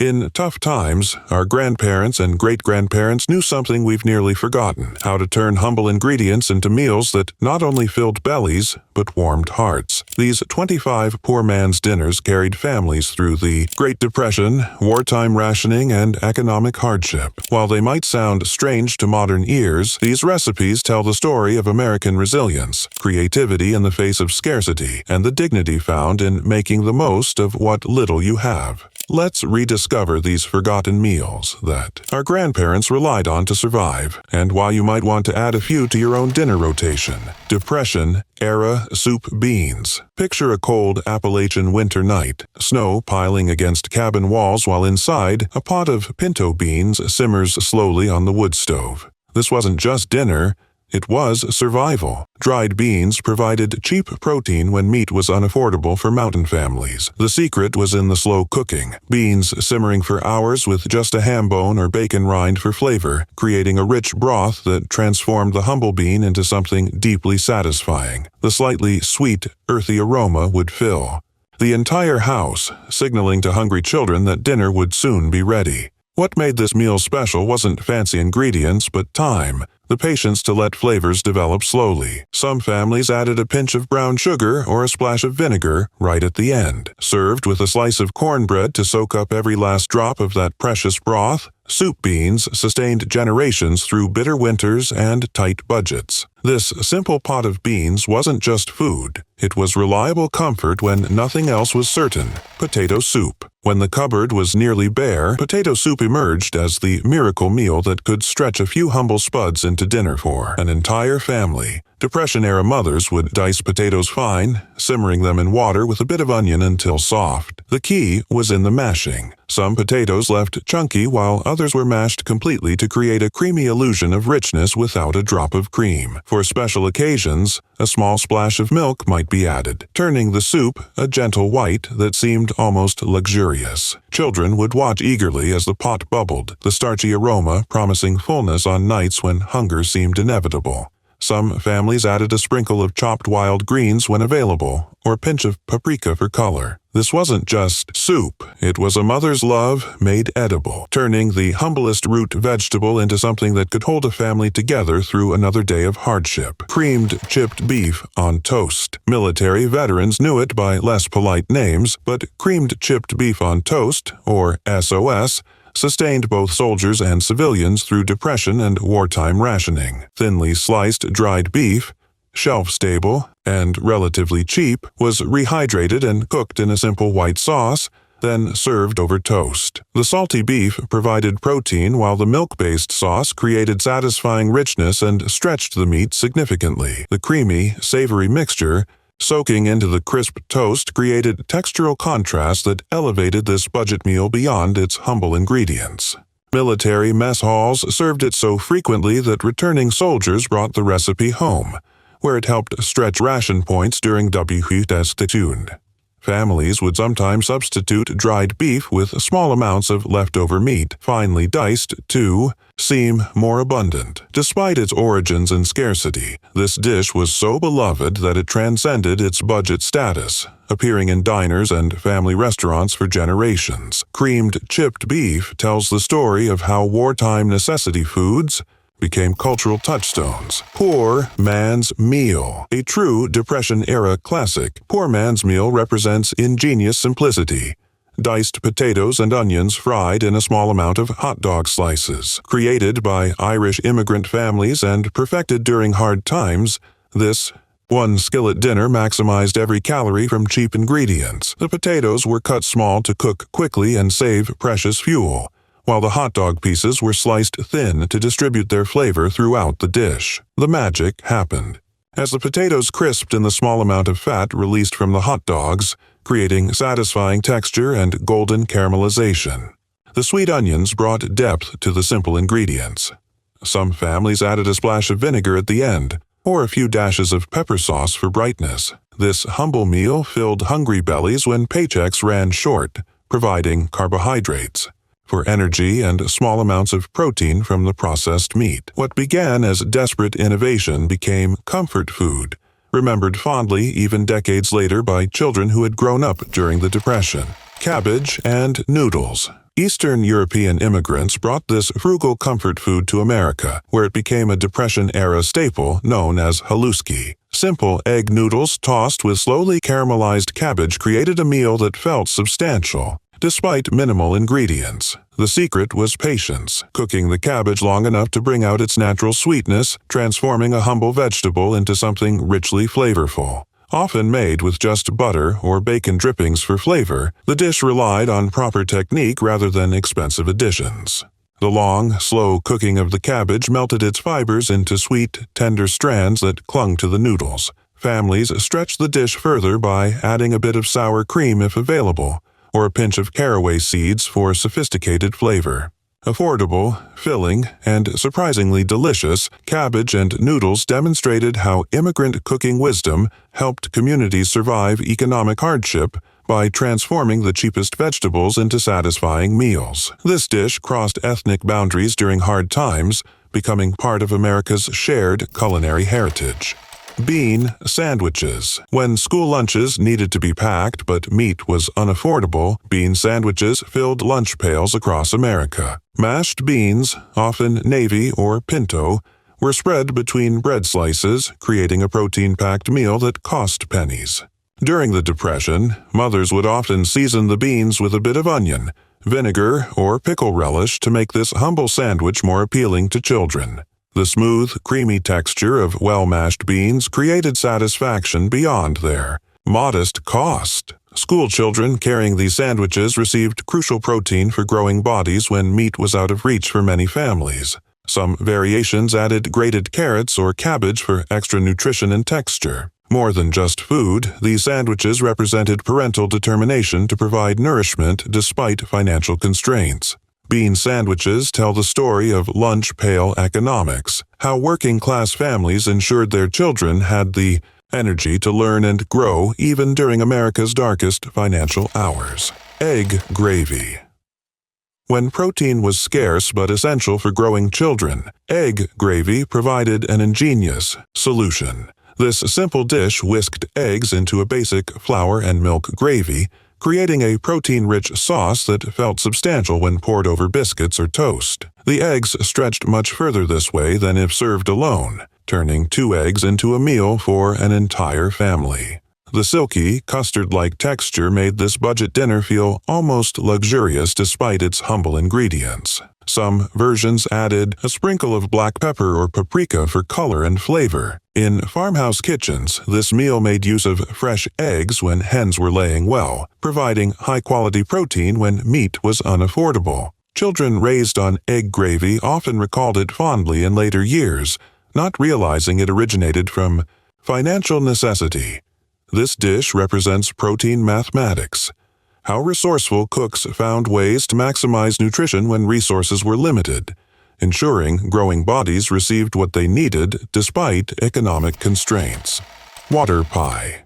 In tough times, our grandparents and great-grandparents knew something we've nearly forgotten: how to turn humble ingredients into meals that not only filled bellies, but warmed hearts. These 25 poor man's dinners carried families through the Great Depression, wartime rationing, and economic hardship. While they might sound strange to modern ears, these recipes tell the story of American resilience, creativity in the face of scarcity, and the dignity found in making the most of what little you have. Let's rediscover these forgotten meals that our grandparents relied on to survive, and why you might want to add a few to your own dinner rotation. Depression-era soup beans. Picture a cold Appalachian winter night, snow piling against cabin walls while inside, a pot of pinto beans simmers slowly on the wood stove. This wasn't just dinner. It was survival. Dried beans provided cheap protein when meat was unaffordable for mountain families. The secret was in the slow cooking. Beans simmering for hours with just a ham bone or bacon rind for flavor, creating a rich broth that transformed the humble bean into something deeply satisfying. The slightly sweet, earthy aroma would fill the entire house, signaling to hungry children that dinner would soon be ready. What made this meal special wasn't fancy ingredients, but time. The patience to let flavors develop slowly. Some families added a pinch of brown sugar or a splash of vinegar right at the end. Served with a slice of cornbread to soak up every last drop of that precious broth, soup beans sustained generations through bitter winters and tight budgets. This simple pot of beans wasn't just food. It was reliable comfort when nothing else was certain. Potato soup. When the cupboard was nearly bare, potato soup emerged as the miracle meal that could stretch a few humble spuds into dinner for an entire family. Depression-era mothers would dice potatoes fine, simmering them in water with a bit of onion until soft. The key was in the mashing. Some potatoes left chunky while others were mashed completely to create a creamy illusion of richness without a drop of cream. For special occasions, a small splash of milk might be added, turning the soup a gentle white that seemed almost luxurious. Children would watch eagerly as the pot bubbled, the starchy aroma promising fullness on nights when hunger seemed inevitable. Some families added a sprinkle of chopped wild greens when available, or a pinch of paprika for color. This wasn't just soup, it was a mother's love made edible, turning the humblest root vegetable into something that could hold a family together through another day of hardship. Creamed chipped beef on toast. Military veterans knew it by less polite names, but creamed chipped beef on toast, or SOS, sustained both soldiers and civilians through depression and wartime rationing. Thinly sliced dried beef, shelf-stable and relatively cheap, was rehydrated and cooked in a simple white sauce, then served over toast. The salty beef provided protein while the milk-based sauce created satisfying richness and stretched the meat significantly. The creamy, savory mixture soaking into the crisp toast created textural contrast that elevated this budget meal beyond its humble ingredients. Military mess halls served it so frequently that returning soldiers brought the recipe home, where it helped stretch ration points during VintageLifeofUSAPoor. Families would sometimes substitute dried beef with small amounts of leftover meat, finely diced, to seem more abundant. Despite its origins and scarcity, this dish was so beloved that it transcended its budget status, appearing in diners and family restaurants for generations. Creamed chipped beef tells the story of how wartime necessity foods became cultural touchstones. Poor man's meal. A true Depression-era classic, poor man's meal represents ingenious simplicity. Diced potatoes and onions fried in a small amount of hot dog slices. Created by Irish immigrant families and perfected during hard times, this one skillet dinner maximized every calorie from cheap ingredients. The potatoes were cut small to cook quickly and save precious fuel, while the hot dog pieces were sliced thin to distribute their flavor throughout the dish. The magic happened. As the potatoes crisped in the small amount of fat released from the hot dogs, creating satisfying texture and golden caramelization. The sweet onions brought depth to the simple ingredients. Some families added a splash of vinegar at the end, or a few dashes of pepper sauce for brightness. This humble meal filled hungry bellies when paychecks ran short, providing carbohydrates for energy and small amounts of protein from the processed meat. What began as desperate innovation became comfort food, remembered fondly even decades later by children who had grown up during the Depression. Cabbage and noodles. Eastern European immigrants brought this frugal comfort food to America, where it became a Depression-era staple known as haluski. Simple egg noodles tossed with slowly caramelized cabbage created a meal that felt substantial, despite minimal ingredients. The secret was patience, cooking the cabbage long enough to bring out its natural sweetness, transforming a humble vegetable into something richly flavorful. Often made with just butter or bacon drippings for flavor, the dish relied on proper technique rather than expensive additions. The long, slow cooking of the cabbage melted its fibers into sweet, tender strands that clung to the noodles. Families stretched the dish further by adding a bit of sour cream if available, or a pinch of caraway seeds for sophisticated flavor. Affordable, filling, and surprisingly delicious, cabbage and noodles demonstrated how immigrant cooking wisdom helped communities survive economic hardship by transforming the cheapest vegetables into satisfying meals. This dish crossed ethnic boundaries during hard times, becoming part of America's shared culinary heritage. Bean sandwiches. When school lunches needed to be packed but meat was unaffordable, bean sandwiches filled lunch pails across America. Mashed beans, often navy or pinto, were spread between bread slices, creating a protein-packed meal that cost pennies. During the Depression, mothers would often season the beans with a bit of onion, vinegar, or pickle relish to make this humble sandwich more appealing to children. The smooth, creamy texture of well-mashed beans created satisfaction beyond their modest cost. School children carrying these sandwiches received crucial protein for growing bodies when meat was out of reach for many families. Some variations added grated carrots or cabbage for extra nutrition and texture. More than just food, these sandwiches represented parental determination to provide nourishment despite financial constraints. Bean sandwiches tell the story of lunch pail economics, how working-class families ensured their children had the energy to learn and grow even during America's darkest financial hours. Egg gravy. When protein was scarce but essential for growing children, egg gravy provided an ingenious solution. This simple dish whisked eggs into a basic flour and milk gravy, creating a protein-rich sauce that felt substantial when poured over biscuits or toast. The eggs stretched much further this way than if served alone, turning 2 eggs into a meal for an entire family. The silky, custard-like texture made this budget dinner feel almost luxurious despite its humble ingredients. Some versions added a sprinkle of black pepper or paprika for color and flavor. In farmhouse kitchens, this meal made use of fresh eggs when hens were laying well, providing high-quality protein when meat was unaffordable. Children raised on egg gravy often recalled it fondly in later years, not realizing it originated from financial necessity. This dish represents protein mathematics. How resourceful cooks found ways to maximize nutrition when resources were limited, ensuring growing bodies received what they needed despite economic constraints. Water pie.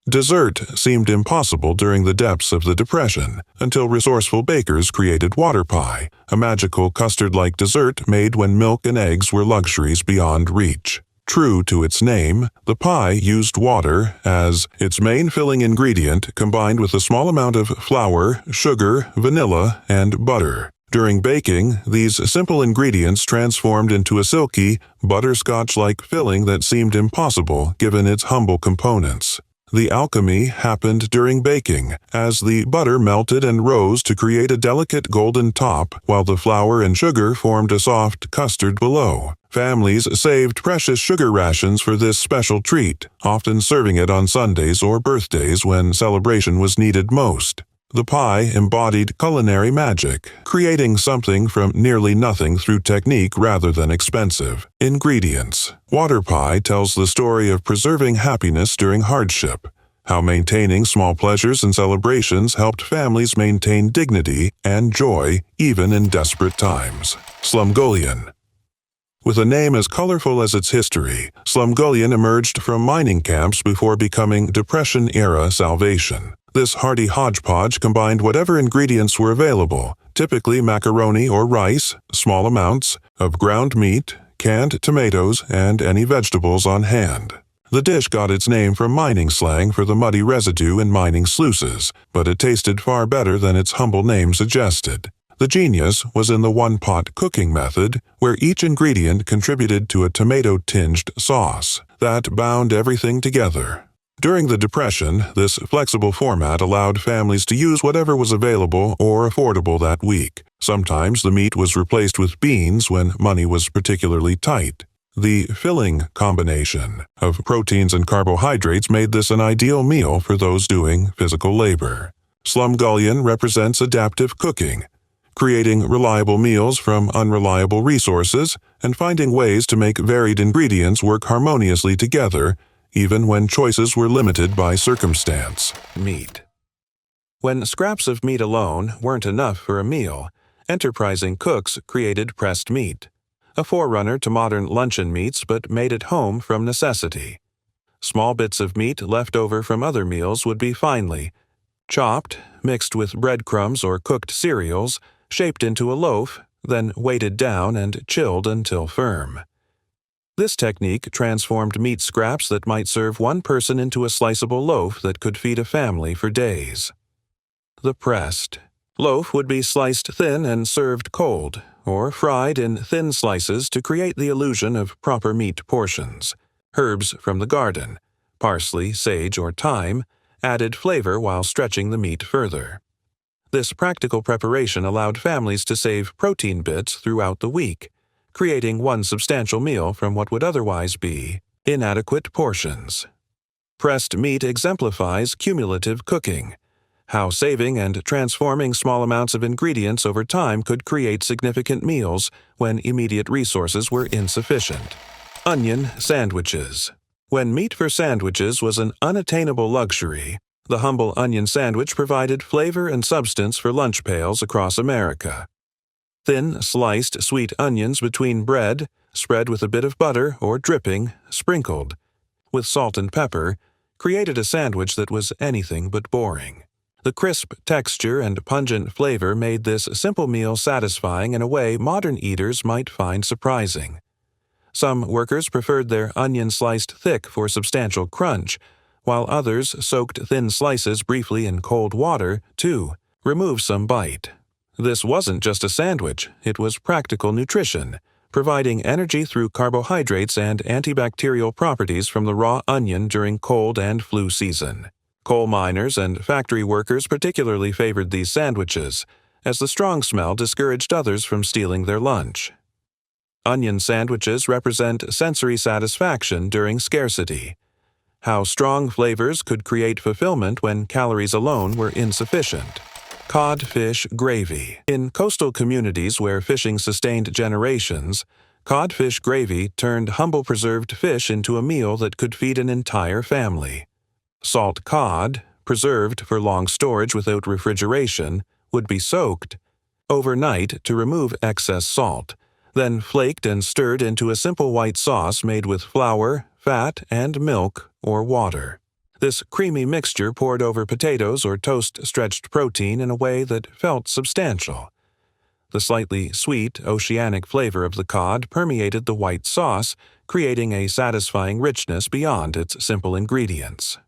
Dessert seemed impossible during the depths of the Depression, until resourceful bakers created water pie, a magical custard-like dessert made when milk and eggs were luxuries beyond reach. True to its name, the pie used water as its main filling ingredient combined with a small amount of flour, sugar, vanilla, and butter. During baking, these simple ingredients transformed into a silky, butterscotch-like filling that seemed impossible given its humble components. The alchemy happened during baking, as the butter melted and rose to create a delicate golden top, while the flour and sugar formed a soft custard below. Families saved precious sugar rations for this special treat, often serving it on Sundays or birthdays when celebration was needed most. The pie embodied culinary magic, creating something from nearly nothing through technique rather than expensive ingredients. Water pie tells the story of preserving happiness during hardship, how maintaining small pleasures and celebrations helped families maintain dignity and joy even in desperate times. Slumgullion. With a name as colorful as its history, Slumgullion emerged from mining camps before becoming Depression-era salvation. This hearty hodgepodge combined whatever ingredients were available, typically macaroni or rice, small amounts of ground meat, canned tomatoes, and any vegetables on hand. The dish got its name from mining slang for the muddy residue in mining sluices, but it tasted far better than its humble name suggested. The genius was in the one-pot cooking method, where each ingredient contributed to a tomato-tinged sauce that bound everything together. During the Depression, this flexible format allowed families to use whatever was available or affordable that week. Sometimes the meat was replaced with beans when money was particularly tight. The filling combination of proteins and carbohydrates made this an ideal meal for those doing physical labor. Slumgullion represents adaptive cooking, creating reliable meals from unreliable resources and finding ways to make varied ingredients work harmoniously together, even when choices were limited by circumstance. Meat. When scraps of meat alone weren't enough for a meal, enterprising cooks created pressed meat, a forerunner to modern luncheon meats but made at home from necessity. Small bits of meat left over from other meals would be finely chopped, mixed with breadcrumbs or cooked cereals, shaped into a loaf, then weighted down and chilled until firm. This technique transformed meat scraps that might serve one person into a sliceable loaf that could feed a family for days. The pressed loaf would be sliced thin and served cold, or fried in thin slices to create the illusion of proper meat portions. Herbs from the garden, parsley, sage, or thyme, added flavor while stretching the meat further. This practical preparation allowed families to save protein bits throughout the week, creating one substantial meal from what would otherwise be inadequate portions. Pressed meat exemplifies cumulative cooking, how saving and transforming small amounts of ingredients over time could create significant meals when immediate resources were insufficient. Onion sandwiches. When meat for sandwiches was an unattainable luxury, the humble onion sandwich provided flavor and substance for lunch pails across America. Thin, sliced sweet onions between bread, spread with a bit of butter or dripping, sprinkled with salt and pepper, created a sandwich that was anything but boring. The crisp texture and pungent flavor made this simple meal satisfying in a way modern eaters might find surprising. Some workers preferred their onion sliced thick for substantial crunch, while others soaked thin slices briefly in cold water to remove some bite. This wasn't just a sandwich, it was practical nutrition, providing energy through carbohydrates and antibacterial properties from the raw onion during cold and flu season. Coal miners and factory workers particularly favored these sandwiches, as the strong smell discouraged others from stealing their lunch. Onion sandwiches represent sensory satisfaction during scarcity. How strong flavors could create fulfillment when calories alone were insufficient. Codfish gravy. In coastal communities where fishing sustained generations, codfish gravy turned humble preserved fish into a meal that could feed an entire family. Salt cod, preserved for long storage without refrigeration, would be soaked overnight to remove excess salt, then flaked and stirred into a simple white sauce made with flour, fat, and milk or water. This creamy mixture poured over potatoes or toast stretched protein in a way that felt substantial. The slightly sweet, oceanic flavor of the cod permeated the white sauce, creating a satisfying richness beyond its simple ingredients.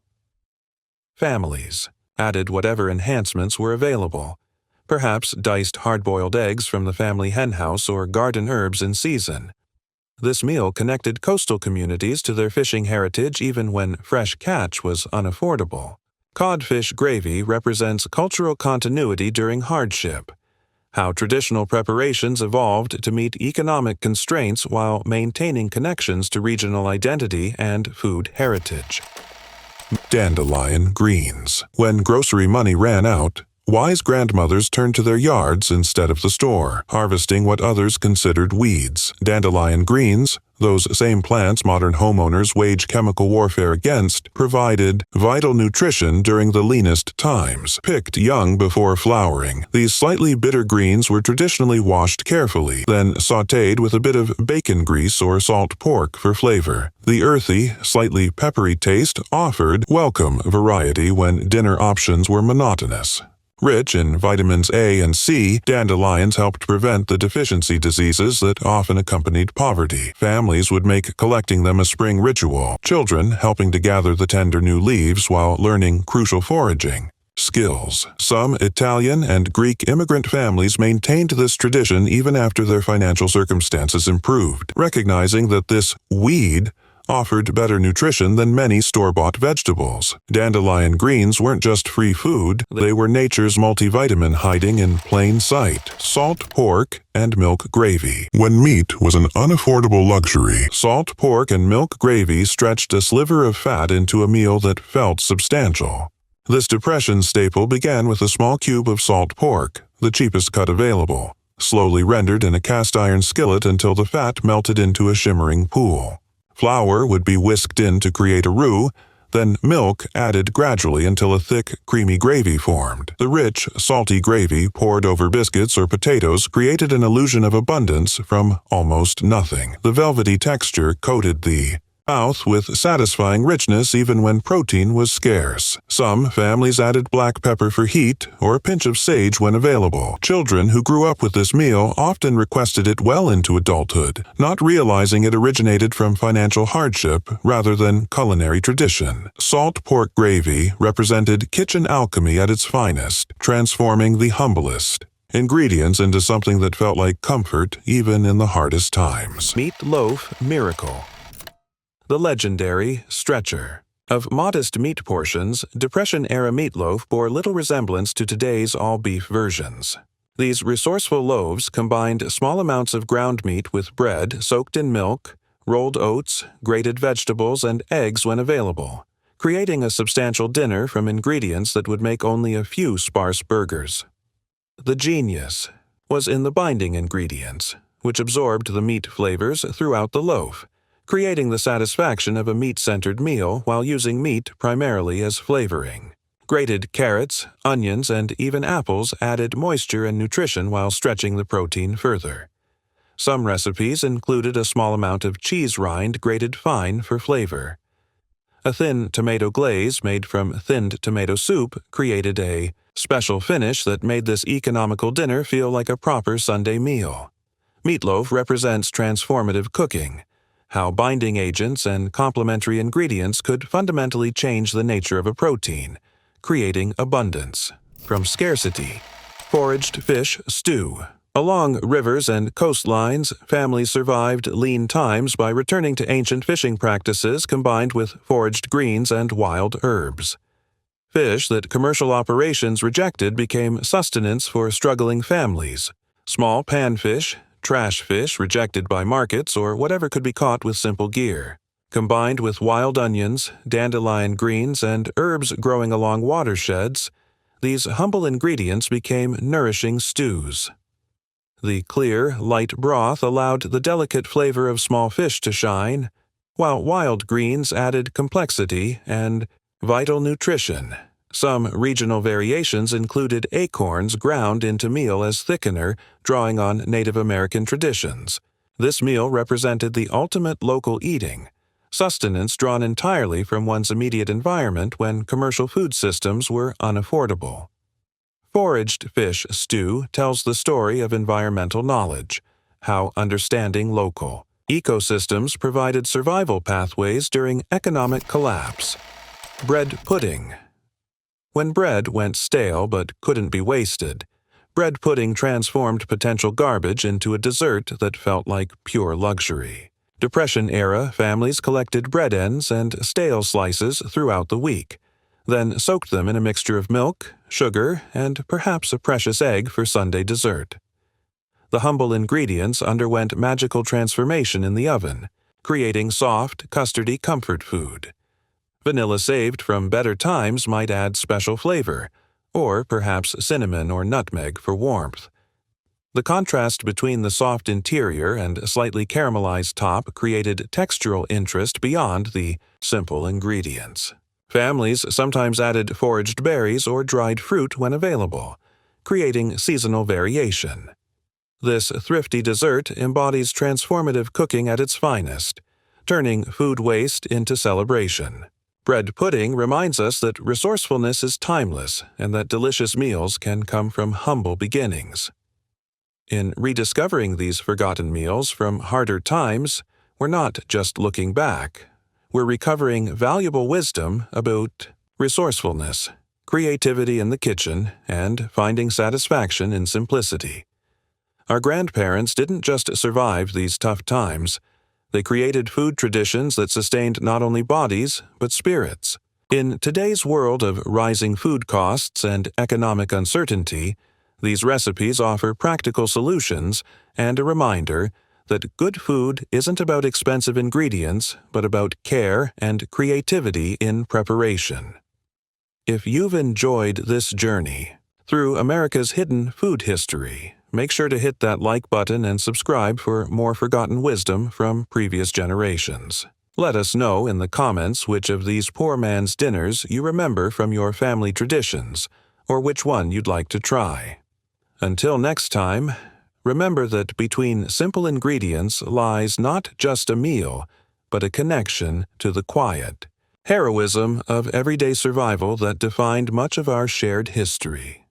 Families added whatever enhancements were available, perhaps diced hard-boiled eggs from the family henhouse or garden herbs in season. This meal connected coastal communities to their fishing heritage even when fresh catch was unaffordable. Codfish gravy represents cultural continuity during hardship, how traditional preparations evolved to meet economic constraints while maintaining connections to regional identity and food heritage. Dandelion greens. When grocery money ran out, wise grandmothers turned to their yards instead of the store, harvesting what others considered weeds. Dandelion greens, those same plants modern homeowners wage chemical warfare against, provided vital nutrition during the leanest times. Picked young before flowering, these slightly bitter greens were traditionally washed carefully, then sautéed with a bit of bacon grease or salt pork for flavor. The earthy, slightly peppery taste offered welcome variety when dinner options were monotonous. Rich in vitamins A and C, dandelions helped prevent the deficiency diseases that often accompanied poverty. Families would make collecting them a spring ritual, children helping to gather the tender new leaves while learning crucial foraging skills. Some Italian and Greek immigrant families maintained this tradition even after their financial circumstances improved, recognizing that this weed offered better nutrition than many store-bought vegetables. Dandelion greens weren't just free food, they were nature's multivitamin hiding in plain sight: salt pork and milk gravy. When meat was an unaffordable luxury, salt pork and milk gravy stretched a sliver of fat into a meal that felt substantial. This depression staple began with a small cube of salt pork, the cheapest cut available, slowly rendered in a cast-iron skillet until the fat melted into a shimmering pool. Flour would be whisked in to create a roux, then milk added gradually until a thick, creamy gravy formed. The rich, salty gravy poured over biscuits or potatoes created an illusion of abundance from almost nothing. The velvety texture coated the mouth with satisfying richness even when protein was scarce. Some families added black pepper for heat or a pinch of sage when available. Children who grew up with this meal often requested it well into adulthood, not realizing it originated from financial hardship rather than culinary tradition. Salt pork gravy represented kitchen alchemy at its finest, transforming the humblest ingredients into something that felt like comfort even in the hardest times. Meatloaf miracle. The legendary stretcher. Of modest meat portions, Depression-era meatloaf bore little resemblance to today's all-beef versions. These resourceful loaves combined small amounts of ground meat with bread soaked in milk, rolled oats, grated vegetables, and eggs when available, creating a substantial dinner from ingredients that would make only a few sparse burgers. The genius was in the binding ingredients, which absorbed the meat flavors throughout the loaf, creating the satisfaction of a meat-centered meal while using meat primarily as flavoring. Grated carrots, onions, and even apples added moisture and nutrition while stretching the protein further. Some recipes included a small amount of cheese rind grated fine for flavor. A thin tomato glaze made from thinned tomato soup created a special finish that made this economical dinner feel like a proper Sunday meal. Meatloaf represents transformative cooking, how binding agents and complementary ingredients could fundamentally change the nature of a protein, creating abundance. From scarcity, foraged fish stew. Along rivers and coastlines, families survived lean times by returning to ancient fishing practices combined with foraged greens and wild herbs. Fish that commercial operations rejected became sustenance for struggling families. Small panfish, trash fish rejected by markets, or whatever could be caught with simple gear. Combined with wild onions, dandelion greens, and herbs growing along watersheds, these humble ingredients became nourishing stews. The clear, light broth allowed the delicate flavor of small fish to shine, while wild greens added complexity and vital nutrition. Some regional variations included acorns ground into meal as thickener, drawing on Native American traditions. This meal represented the ultimate local eating, sustenance drawn entirely from one's immediate environment when commercial food systems were unaffordable. Foraged fish stew tells the story of environmental knowledge, how understanding local ecosystems provided survival pathways during economic collapse. Bread pudding. When bread went stale but couldn't be wasted, bread pudding transformed potential garbage into a dessert that felt like pure luxury. Depression-era families collected bread ends and stale slices throughout the week, then soaked them in a mixture of milk, sugar, and perhaps a precious egg for Sunday dessert. The humble ingredients underwent magical transformation in the oven, creating soft, custardy comfort food. Vanilla saved from better times might add special flavor, or perhaps cinnamon or nutmeg for warmth. The contrast between the soft interior and slightly caramelized top created textural interest beyond the simple ingredients. Families sometimes added foraged berries or dried fruit when available, creating seasonal variation. This thrifty dessert embodies transformative cooking at its finest, turning food waste into celebration. Bread pudding reminds us that resourcefulness is timeless and that delicious meals can come from humble beginnings. In rediscovering these forgotten meals from harder times, we're not just looking back. We're recovering valuable wisdom about resourcefulness, creativity in the kitchen, and finding satisfaction in simplicity. Our grandparents didn't just survive these tough times. They created food traditions that sustained not only bodies, but spirits. In today's world of rising food costs and economic uncertainty, these recipes offer practical solutions and a reminder that good food isn't about expensive ingredients, but about care and creativity in preparation. If you've enjoyed this journey through America's hidden food history, make sure to hit that like button and subscribe for more forgotten wisdom from previous generations. Let us know in the comments which of these poor man's dinners you remember from your family traditions, or which one you'd like to try. Until next time, remember that between simple ingredients lies not just a meal, but a connection to the quiet heroism of everyday survival that defined much of our shared history.